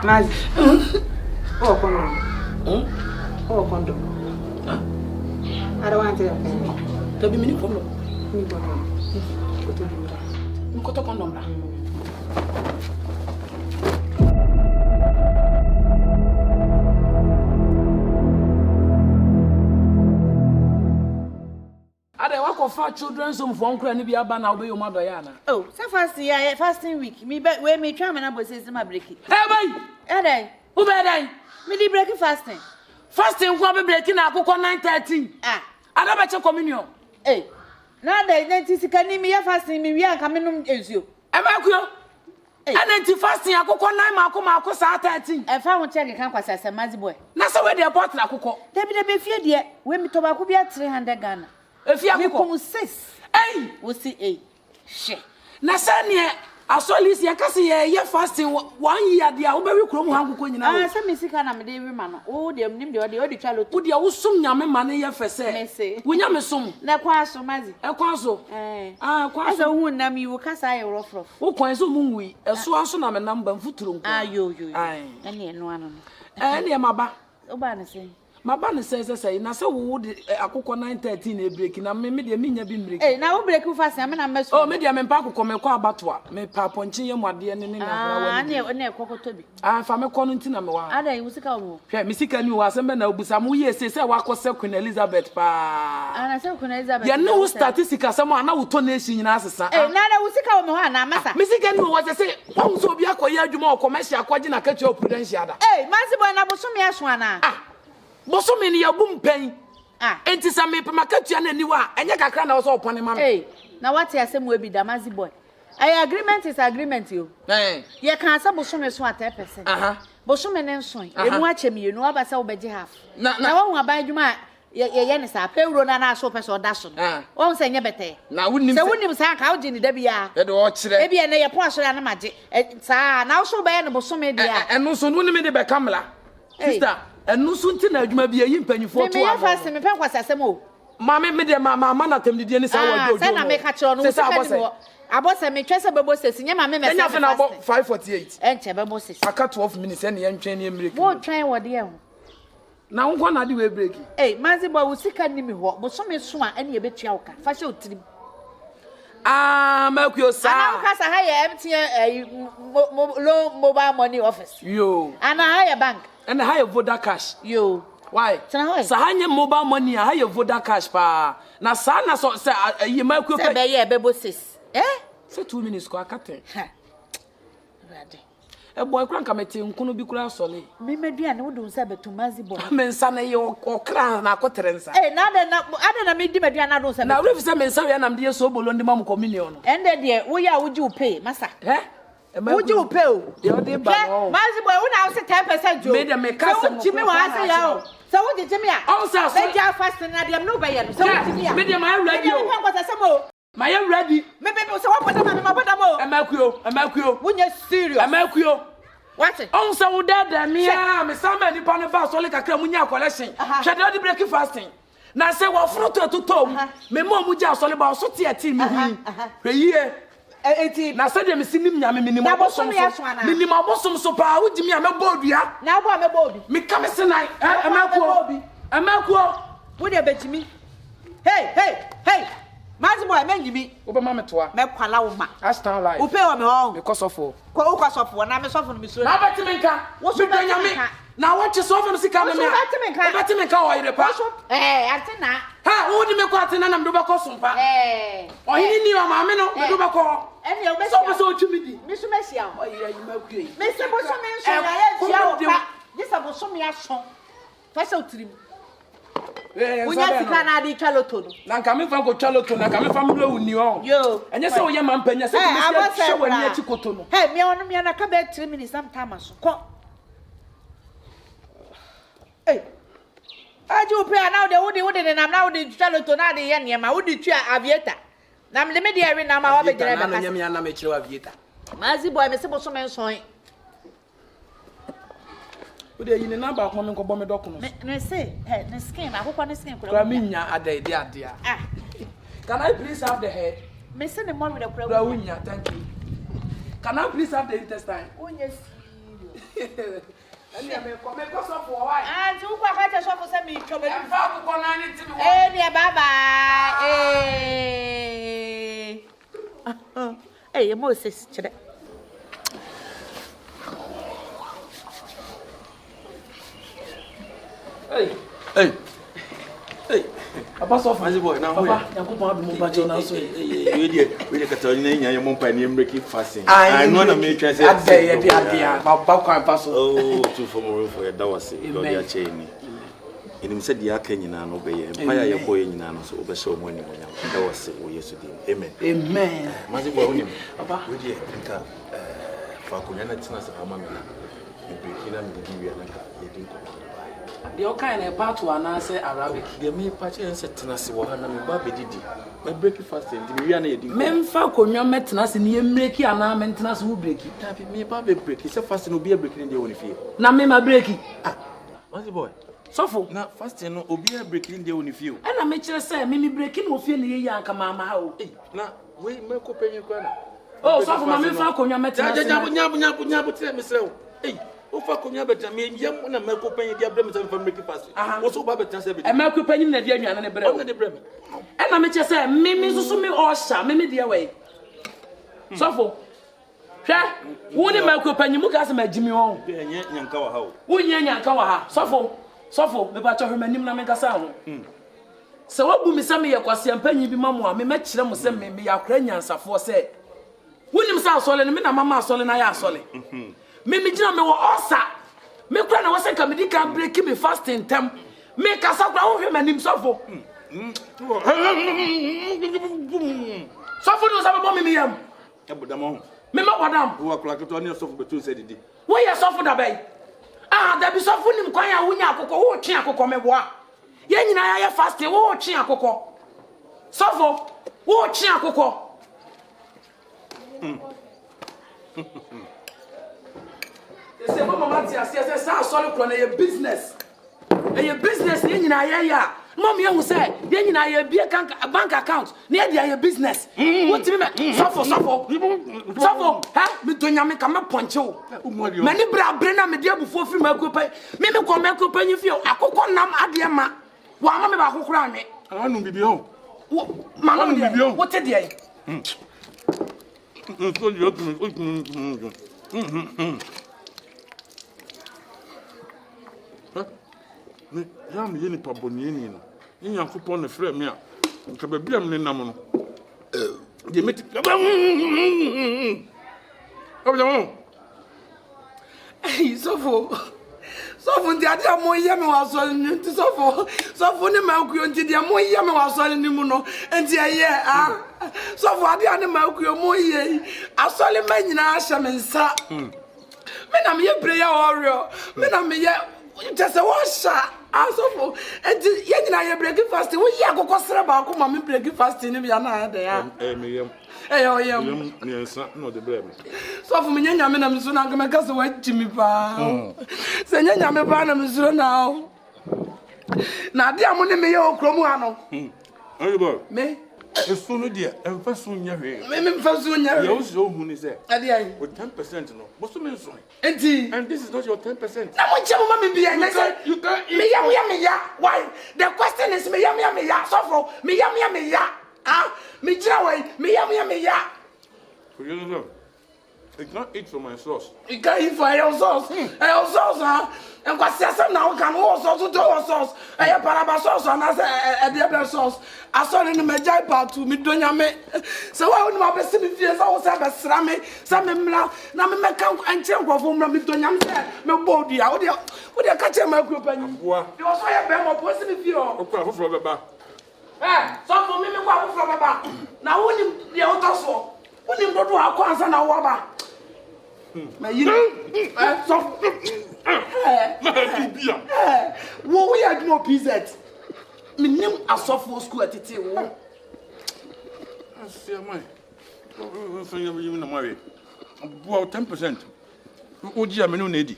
Mazi. Oh, condom. Oh, condom. I don't want to. To be mini condom. Mini condom. Mkoto condom la. Ade wako fa children some for nkra ni bia ba na obey your mother ya na. Oh, so fasting week. Me we me try me na boss say my break it. Hey boy. Aden. Who be Aden? Me di break fasting. Fasting kwa be break na akoko 9:13. Ada ba che communion. Eh. Na da 90 sika ni me ya fasting me wi anka me num ezuo. E ma kuyo. Anti fasting akoko 9 mako sa 13. E fa ho check kan kwasa se Mazxybos. Na se we dey port na akoko. Debi fie de we mi to ba ko bia 300 Ghana. Efi akoko. Me kom 6. Ei, wo si 8. She. Na se ne asolis ya kase ye fasting 1 year dia wo be wi krom hankoko nyina. Ah, se me sika na me dey wi ma no. O de nim de o de twa loto. Wo de wo sum nyame ma ne ye fese. Wo nyame sum. Na kwa so Mazi. E kwa so. Kwa so. Asa hu na mi wo kasa ye rofrof. Wo kwan so mu nwi. Eso aso na me namba mfuturo nko. Yo. Ai. Ene eno ano no. Ne maba. Oba na se. Maba ne se na se wo de akoko 9:13 na break na me de me nya bi break. Na wo break fast na me na meso. Oh, me de me pa akoko me kwa abatoa. Me pa ponche ye muade ne na hra wa. Na ekokoto bi. Fa me kono nti na me wa. Ada yi sika wo. Hwe me sika ni wo asem be na obusa mo ye se wakose Queen Elizabeth pa. Na se Queen Elizabeth. Ye ne wo statistic asem ana wo to na esi nyina asesa. Na wo sika wo me ho ana masa. Me sika ni wo se won so obi akoye adwuma o commercial akwaje na katua prudential da. Mazxybos na bosomi aso ana. Bosomi ni yabum pen. Enti sa me pema katua na niwa enye kakra na wo so opone ma me. Na what asem we bi da Mazxybos. Agreement is agreement yo. Ye kan sa bosomi so at 10%. Bosomi ne nso. Emu ache mi enu aba sa wo beje half. Na wo hu aban adwuma ye ne sa pewro na so pese oda so. Wo se nye bete. Na wonim se wonim sa ka wo ni da bia. Ye de wo kire. E bia na ye po asore na maje. Sa na wo so be ne bosomi dia. Enu so no me de be kamla. Sister, enu so nti na adwuma bia yi mpanyifo to wa. Me fast me pen kwasasem o. Ma me de ma amaghanatv die ni sa wa do. Sa na me ka kire no so ka ni mo. Abose me twese bebo sesi nye ma me message. Enya fe na 548. Enche bebo sesi. Aka 12 minutes ene ye ntwen ne emreki. Wo twen wo de ho. Na wo na de we break. Mazxybos wo sika ni mi ho. Bo so me so a ene ye betua wo ka. Fa hye otirim. Makuyo sa. Ana kasa ha ye MTN low mobile money office. Yo. Ana ha ye bank. Ana ha ye Voda cash. Yo. Why? Sa ha nye mobile money ha ye Voda cash pa. Na sa na so se ye makuyo pe. Se be ye bebo sis. Se 2 minutes ko akate. Rade. Boy kran ka meti nkunu bi kura sole. Me medua ne wo do nsa betu Mazxybos. Me nsa na ye okra na akotere nsa. Na na me di medua na do nsa. Na refi se me nsa we na me de so bolo ndi mam communion no. Ende de wo ya wo ji wo pay masa. Wo ji wo pay o. De o de ba no. Mazxybos wo na wo se 10% jo. Me de me ka se mo. Chimi wa ase ya o. So wo ji chimi a. O sa so. Be ja fast na de no be ye no. So wo chimi a. Me de my ready o. Me pen kwasasem o. My ready. Me so what put my bottom o. Makuyo. When you serious. Makuyo. What it? On sa wo da me a me sama ni pa ne ba so le kakra munya collection. Hwede di break fasting. Na say wo fro to tom. Me mo mu ja so le ba so tie tie mi hu. Hweye. Eti na say de me sinim nya me minimum abosom so. Minimum abosom so pa wo di me a me bodua. Na bo a me bodi. Me ka me senai. Makuyo. Wo de betimi. Hey. Mazxybos mengi bi. Oba ma metoa. Me kwala wo ma. Astan life. Wo pay wo me ho. Because of all. Ko wo kwasofo na me sofo no me so. Na betimi nka. Wo so danya me. Na wo che sofo no sika me me. Betimi nka wo yire pa. Atena. Ha, wo di me ko atena na me do be ko sompa. Ohini ni wa ma me no me do be ko. Eni o be so be so twimi di. Me so me sia o. Oyi Makuyo. Me se bo so me nso ya ye sia o pa. Disa bo so me aso. Fa se otirim. Unya sika na adi chaloto no. Na nka me fa ko chaloto na nka me fa mlo uni o. Yo. Enye se wo ye mampanya se me se show ni achi koto no. Hey, me onu me na ka be 3 minutes am time so. Ko. Hey. Aju pe na wo de na na wo de chaloto na de ye niam wo de tua aviator. Na me de eri na ma wa be jere be ka. Na nyam ya na me kire aviator. Mazxybos me se bo so me nson. Wo de yin na ba ko me ko bo me doko no. Me say, the skin, akoko ne skin kura. Minya ade ade. Can I please have the head? Me say the more with the kura. Thank you. Can I please have the intestine? Oh yes. And you may come across of why. And you quite a shop for some trouble. And Father, go on it to me. Hey, bye bye. Hey, Moses. Hey. Papa soft Mazxybos now. Papa, you go to my batch now so. We dey Catalonia nya your pa ni break fasting. I know na me try say. Adia. Papa kwan paso. Oh, to for more for your dawase. God ya che ni. Enim se dia aka nyina no be ye. Empire ye boy nyina no so obehye omo ni monya. Dawase wo Yesu din. Amen. Amen. Mazxybos onim. Papa, we dey nka fa ko nyana tina se amamela. Break na me di wi anka ye din ko. The kind of part to answer Arabic. The me party and set tenasi wa na me ba bedidi. My breakfast and we are na yedi. Memfa konyo metenase ne yemreki ana metenase wo breki. Tabi me ba be breki. Se fast no be breki ne dey woni fie. Na me ma breki. Mazxybos. Sofo. Na fast no obi a breki ne dey woni fie. E na me kire say me breki no fie ne ye anka mama ha o. Na we me ko penyi kwa na. Oh, sofo ma memfa konyo metenase. Nyabu tire me srew. O fa konya beta me yam na meko panyi dia brem se fa make pass. Wo so ba beta se be. E meko panyi na dia nwana ne brem. O na de brem. E na me che se me susu me osha me dia we. Sofo. Hwe, wo ni meko panyi mu ka se magimi won. Be nya nyanka wa ha o. Wo nya nyanka wa ha. Sofo, me ba cho hwemanim na me kasa ho. Se wabu mi se me ye kwase ampanyi bi mamo a me kire mo se me ya kra nyansafo se. Wo nim sa asole ne me na mama asole na ya asole. Me jina me wo osa me kura na wose Comedic can break me fasting tem me kasa kura wo hwe manim sofo sofo no sabe me yam Abodam me ma bodam wo akura keto ne sofo betu se didi wo ye sofo da bai da bi sofo nim kwan ya wonya akokọ wo twe akokọ me boa ye nyina ya fasting wo twe akokọ sofo wo twe akokọ say mama Matia say sorry kro na your business. E your business ye nyina ye ya. Mom ye hu say ye nyina ye bie bank account. Na ye dia your business. What me suffer. Ha? Me donya me ka me ponche o. Mani bra na me dia bufo fi ma kopa. Me ko me kopa nyi fi akokọ nam ade ma. Wa ma me ba akokoro anwe. Anu bibi ho. Ma no bibi ho. What dey? So you me yam ye ni paboni ni no ni Yankopon ne frɛ me a nka ba bia me nam no de meti Sofo ndi ade mo ye me wasole ni nti sofo ni ma akuyo nti de mo ye me wasole ni mu no nti aye sofo ade ane ma akuyo mo ye asole ma nyina ahye me nsa me na me ye prayer warrior me na me ye just washa sofo enti ye nyina ye breakfast wo ye akokọ sere ba ko ma me breakfast ni bia na ade ya me yam yam ni nsa no de brem sofo me nyanya me na me so na me ka se wa jimi pa se nyanya me ba na me so na na ade amo ne me ye okromu ha no Mazxybos me eso no dia emfa so nya hwe me mfa so nya ye o so hu ni se ade ai with 10% no bo so me so enti and this is not your 10%. na mo che mo me bia na say you can't me ya why the question is me ya sofo me ya me jira why me ya you know I can't eat from my sauce. You can't eat for your sauce. Your sauce, and what says now can also to your sauce. I have paraba sauce and I said, sauce. I saw in the Majai part to me, don't you? So I would not be fears also have a srammy, some mla, now me come and check from me, don't you? No body, I would catch a milk open. You also have a positive view. Some for me, from a back. Now, when you the auto when you go to our concern, our waba. My you so wo we had more PZ. Me nim asofo school at it wo. See my. So you na marry. About 10%. Oji am no need.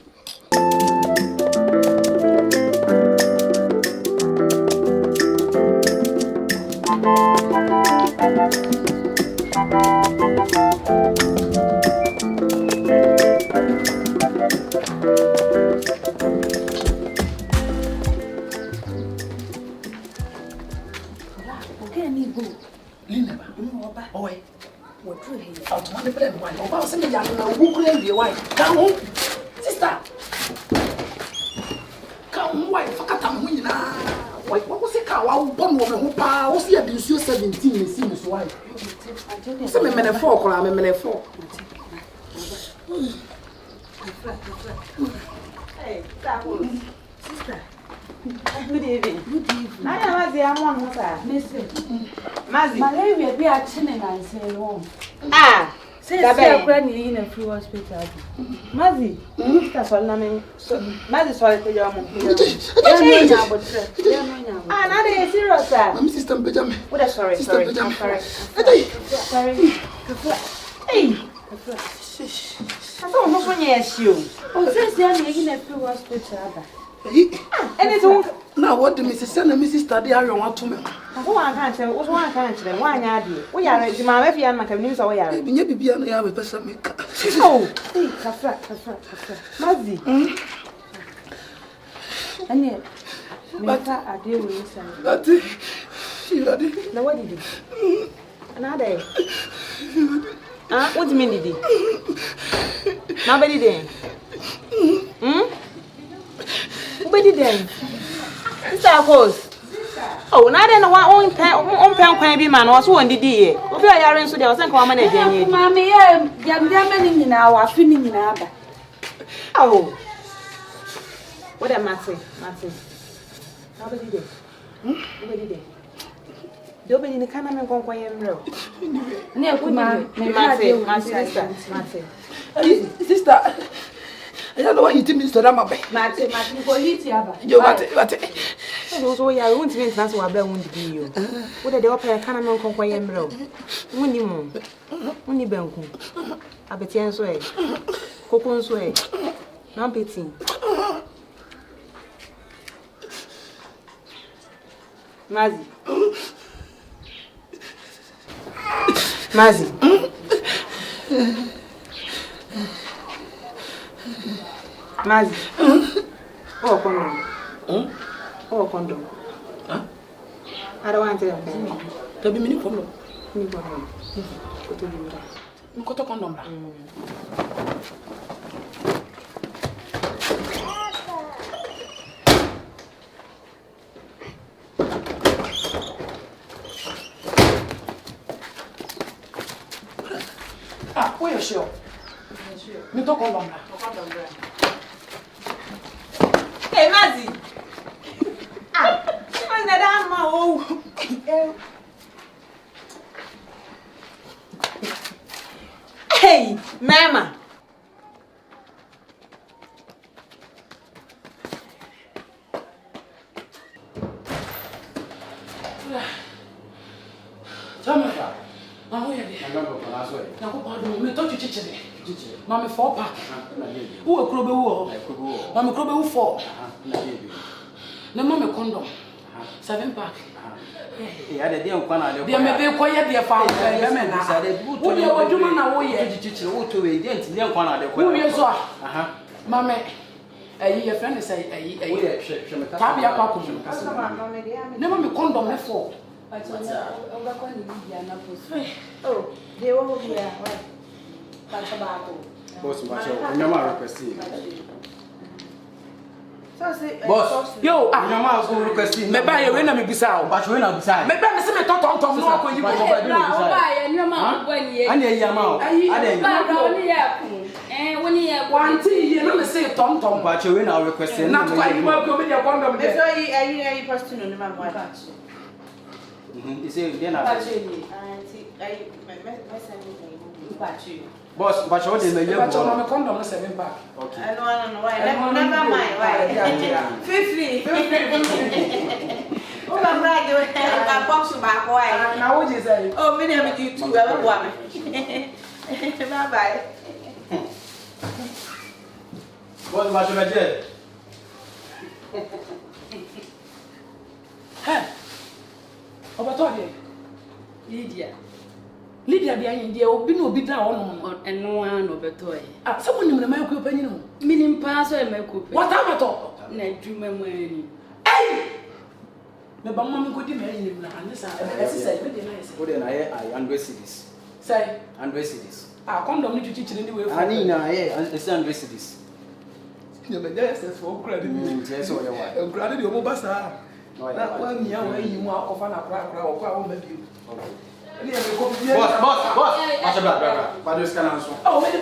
Automatic plan why? Oba say me ya na wo kura wie why? Come sister. Come why? Fakata mo nyina. Why? What say ka wa born wo me ho pa? Wo say ya dinsuo 17 me see me so why? Say me mene 4 kora me mene 4. Hey, sister. Good evening. Good evening. I am the among us, Miss Mazzy. Malaria be a chinning and say no. Ah, say that granny in a free hospital. Mazzy, that's all I mean. Mazzy, sorry for your mom. Ah, not a serious, sir. I'm Sister Benjamin. What a sorry, sorry. I'm sorry. Sorry. Hey. I don't know when you. Oh, since they are in a free hospital. And it's all now what the Mrs. and Mrs. Study are want to me. I can't tell what one can't tell. Why not? We are ready. My nephew and my news away. Maybe I have a person. Oh, Mazzy. And yet, but I deal with you. That's she had it. Now, what did you? Another. What do you mean, did you? Nobody then. Who did then? Sister, of course. Oh, now then, one pound be man was one did ye. What are you so there was a common again? Mammy, I'm in our feeling in our. Oh, what am I saying? Nobody did. Nobody did. Nobody in the cannon and conquer road. No, my sister. I don't know what he did, Mr. Ramabe. Martin, for hit you. What? Those who are won't mean that's what I won't be you. What are the opera cannon conquer road? Winnie moon. Winnie Benku. Abetian's way. Cocon's way. Not beating. Mazzy. Mazzy. Oh, condom. Oh, condom. Huh? I don't want to tell Tell me, mini condom. Mini condom. What condom? Ah, where you sure? Me talk condom. Hey, Mazzy. Ah, what's that? Oh. Hey, Mama. Jamaica. Now where are they? Now go pardon me. Don't you teach me? Mama 4 pack. Who a crowbe who? Mama crowbe who 4. No mama condom. 7 pack. Yeah, the dear one. They may be quiet, dear father. Who you are doing now? We didn't dear one. Who you saw? Mamma, a friend is a Tabia Papu. Never me condom 4. Oh, they won't be here. Boss, my requesting. Boss, yo, your mouth will requesting. Maybe I win a bizarre, but we're not beside. Maybe I'm saying, talk to no when you buy and your mouth when you and your mouth. And when you have 1 tea, you know, say Tom, but you win our requesting. Not quite you welcome with your condom. I question on the man. You say, then Boss, but what is the year? I'm a condom 7 pack. Okay. I don't know why. Never mind. Why? 50. Oh, I'm right. I'm box back. Why? Now, what is it? Oh, many of you too. Bye bye. What's my budget? Hey. Obatode. Lydia, the idea will be no bit down and no one overtoy. Someone in the American opinion. Meaning pass or make up. What am I talking? Net dream and when. Hey! The Bamma could imagine him, and this I said, what then I understand this. Say, $100 cedis. Condom need to teach in the way for Anina, it's $100 cedis. You may just for credit. Yes, or your wife. Granted, your mobile. that 1 year where you want to offer a crack or maybe. Boss, what do you scan answer? Oh, maybe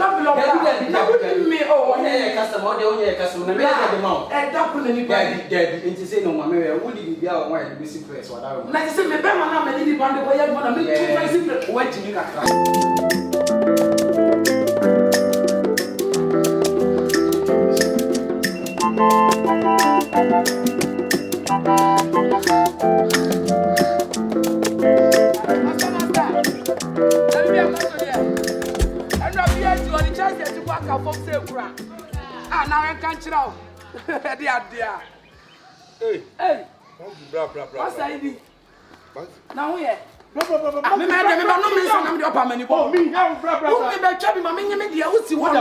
me. Oh, yeah, customer, the customer, the amount. And that put anybody dead. Into say no, mamma, would be out why the missing place. What I like say, me, Bama, I didn't want to go out, but I'm too waiting. Now I can't chill out. Dear. Hey. What's that? Now we are. I'm a man, I'm not missing the upper many. Oh, me, I'm trapping my mini. Who's the one?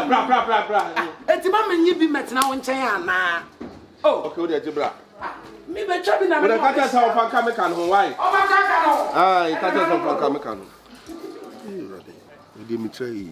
It's mamma, you be met now in China. Oh, okay, bra. Me be trapping. I'm a catch of Kamekano. Why? Oh, my God. Ah, you catch us from Kamekano. You give me tray.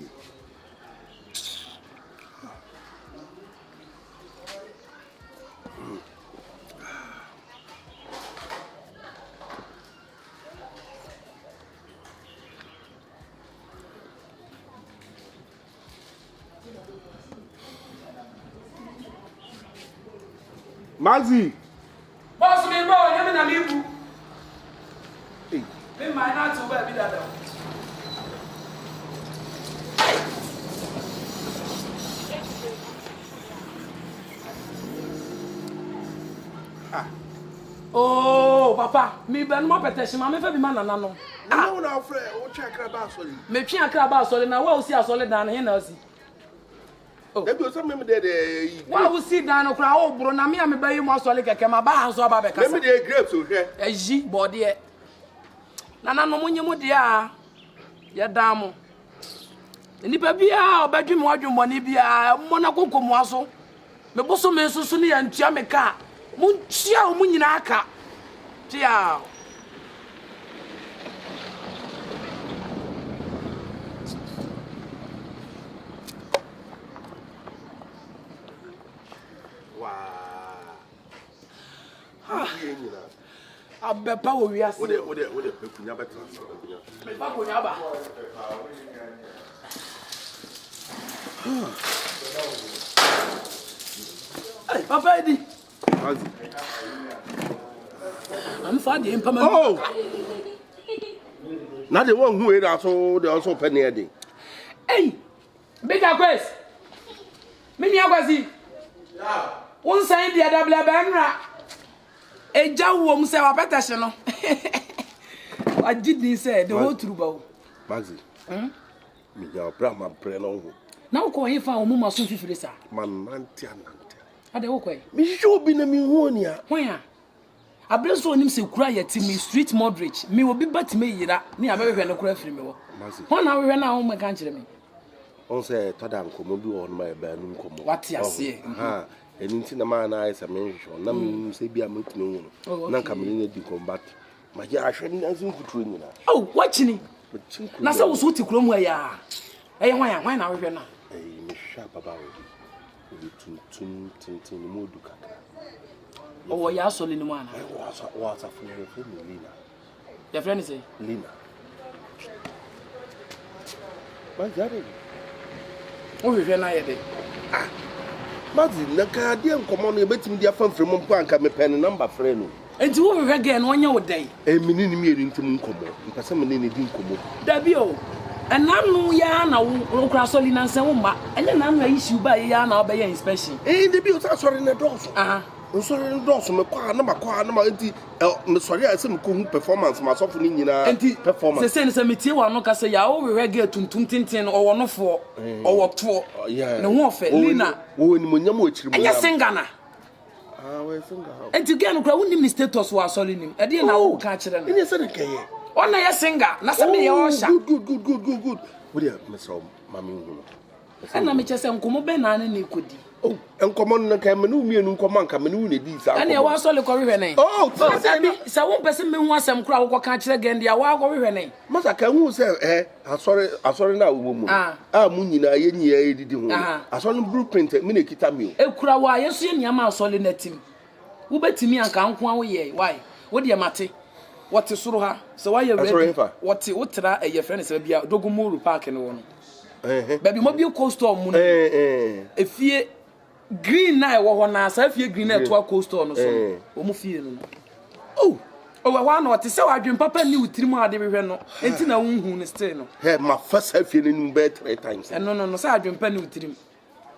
Mazzy. Boss me, boy, you mean I'm you. Me might not to be that. Oh, Papa, me ben more protection. I'm a man and no. No, no, Fred. What check about solid? Me check about solid. Now, what see a solid down here now? There goes some member there. Why will see down a crowd? Bro, na me, I'm a baby more solid. I came about so about maybe the grapes, okay? A G body. Nana no money, dear. Ya damo. Nipa bia obadwum wadwum boni bia monako komuaso me boso me susu ne yantua me ka muntia o munyina aka tia abepa wo wiase wo de pekunya betra me fa konya ba Hey, Papa Eddie. I'm fine, implement. Oh! Not the one who is also penny Eddie. Hey! Bigger quest. Mini Aguazi. One sign the other Blabamra. A jow won't say a better. I didn't say the whole truth. Mazzy. Me, your brother, pray long. Now call him for a woman soon for this. Man, Nantia. Are they okay? Me sure be na me honia. Where? I bless so him say cry at me street moderate. Me will be but me yira. Me a very no cry free me. One hour when I home my country me. On say Tadam come be on my banum come. What you say? Ha. And in the man I say mention. Na say be a mut no. Na come di combat. My ya shouldn't as you training. Oh, watching. Na say wo so ti krom wa ya. Eh why na we hwe na? Eh me sharp about it. Tun modu kaka. Oh, ya so le ni mu ana. What's a friend Lina. Your friend is Lina. But that is. Oh, we hwe na ye de. Ah. Mazzy, na ka dia nkomo no betimi dia fam frem mpo anka me pen number friend no. Enti wo hwe ge no nya wo dai. Mini ni me ntim nkomo. Mpase me ne di nkomo. Dabi o. Enanu ya na wo kra so lina nse wo ma. Enye na na issue ba ya na obey inspection. Debi o sa sorry na doso. Aha. Sorry na doso me kwa na enti me sorry ase me ko hu performance ma sofo ni nyina performance. Se se metie wa no ka se ya wo we ge tuntum tintin owo no fo owo to. Ne ho ofe lina. Wo ni monyam o chiri monyam. Enye singana. Ah, we singa. Enti ge no kra wo nim status wa sorry nim. E de na wo ka kire no. Enye se de keye. Ona ya singer na se me ye o sha. Good. What do you Mr. Mami Ngulu? Na me chese nkomo be na ne kodi. Oh, and come on, Camenu, me and Command Camenu, these are. And I was only correct. Oh, so one person wants some crowd or catch again. The hour over name. Mother can say, I sorry now, woman. Munina, ye did him. I saw him blueprint, Minikitamu. A crowd, I see Yama solid net him. Who bet me and can't one way? Why? What dear Mati? What is Suruha? So why you ready? What your friend is a Dogumuru Park and one. Baby, mobile coastal moon. If ye green night, one answer, if you green at 12 coastal or so, Omufil. Oh, one what is so I dream Papa knew 3 more de Reno, and Tina who is still. Had my first half in bed 3 times. And no, so I dream penny with him.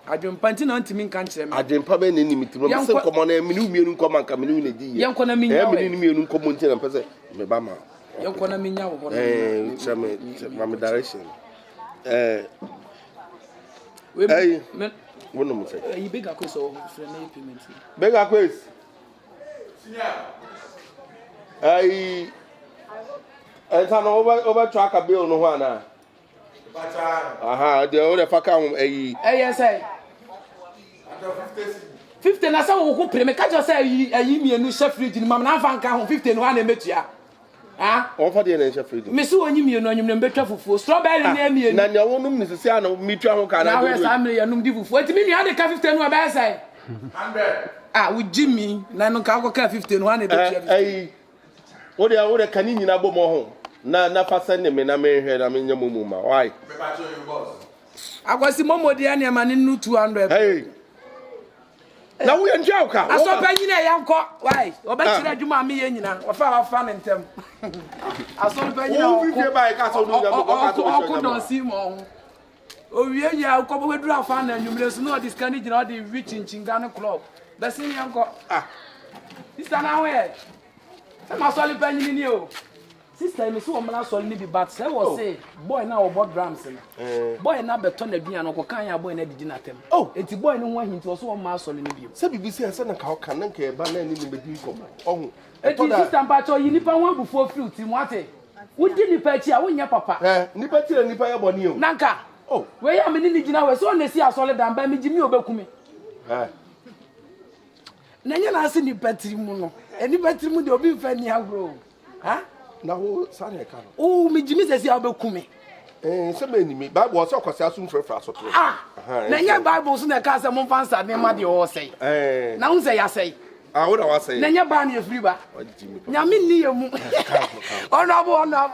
I dream panting on to me country. I dream Papa in me to come on a minute, come and come in. Young Conami, I'm coming to the Mebama. Young Conami, my direction. One of them. You big a quiz or payment. Beg a quiz. I can over track a bill no one. Aha, the other fucker. Yes, I 15 na so wo preme ka jo say ayi mienu chef fridge ni mam na fa nka ho 15 no na metua ah on fa de na chef fridge me so onyi mienu anyum na betwa fufuo strawberry na mienu na nya wonum ni sese ana metua ho ka na we sa me yanum di fufuo enti me nua de ka 15 no ba say 100 ah wo jimmy na no ka ka 15 no na betua ai wo de kani nyina bom ho na fa sene me na me hwe na me nyamumu ma why me ba cho you boss akwasi momodi ane ma ni 200 hey. Now we enjoy car. I saw penny yanko. Why? Obetira djuma me ye nyina. Wa fa ntem. I saw penny na. We fit buy car so do dem go don see mo. O wie nya ko bo wedura fa na nwumre so no discount nyina the rich in Chingano club. The same yanko. Ah. Sister na we. Say ma so penny ni o. Sister me so o mala so ni bi bat say was say boy na o board drums na. Boy na beto na duan no ko kan ya boy na didi na tem. Oh, enti boy no ho ahinti so o ma so ni bi. Say BBC say na ka o kan na ka ba na ni ni be di ko. Oh. Enti sister mpa cho yi nipa wan bufo fruit ti mo ate. Wodi nipa chi a wonya papa. Nipa ti na nipa ya boni o. Nanka. Oh, we ya me ni gina we so na si asole dan ba me gimi obekumi. Na nya na ase nipa ti mu no. Nipa ti mu de obi fa ni agro. Ha? Na wo sare ka no o me jimi sesi abekumi se me ni me bible so kwase asum frefra so to na nya bible so na ka se mo fansa ne ma de o sei na un se ya sei wo da wa sei na nya ba na free ba nya me ni yemu ono bo ono